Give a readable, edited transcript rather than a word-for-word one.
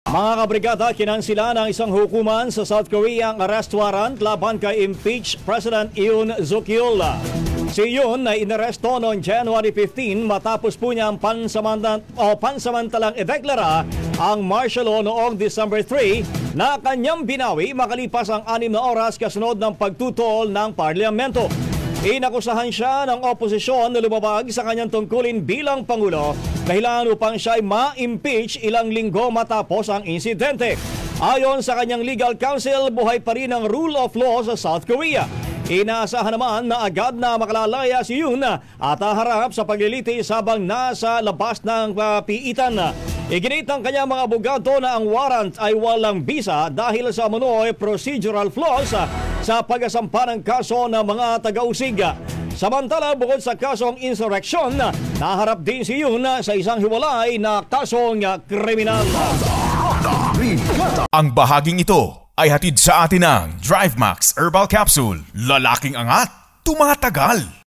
Mga kabrigada, kinansila ng isang hukuman sa South Korea ang arrest warrant laban kay impeached President Yoon Suk Yeol. Si Yoon ay inaresto noong January 15 matapos po niyang pansamantalang ideklara ang martial law noong December 3 na kanyang binawi makalipas ang 6 na oras kasunod ng pagtutol ng parlamento. Inakusahan siya ng oposisyon na lumabag sa kanyang tungkulin bilang Pangulo dahilan upang siya ay ma-impeach ilang linggo matapos ang insidente. Ayon sa kanyang legal counsel, buhay pa rin ang rule of law sa South Korea. Inaasahan naman na agad na makalalaya si Yoon at haharap sa paglilitis habang nasa labas ng piitan. Iginit ng kanyang mga abogado na ang warrant ay walang bisa dahil sa umano'y procedural flaws sa pag-asampa ng kaso ng mga taga-usig. Samantala, bukod sa kasong insurrection, naharap din si Yoon sa isang hiwalay na kasong kriminal. Ang bahaging ito ay hatid sa atin ng DriveMax Herbal Capsule. Lalaking angat, tumatagal.